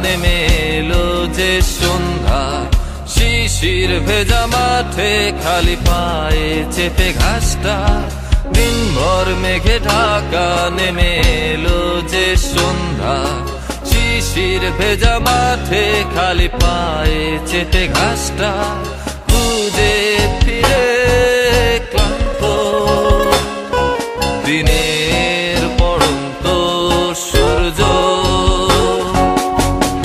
নেমে এলো যে সন্ধ্যা, শিশির ভেজা মাঠে খালি পায়ে চেপে ঘাসটা, দিনভর মেঘে ঢাকা নেমে এলো যে সন্ধ্যা, শিশির ভেজা মাঠে খালি পায়ে চেপে ঘাসটা, খুঁজে ফিরে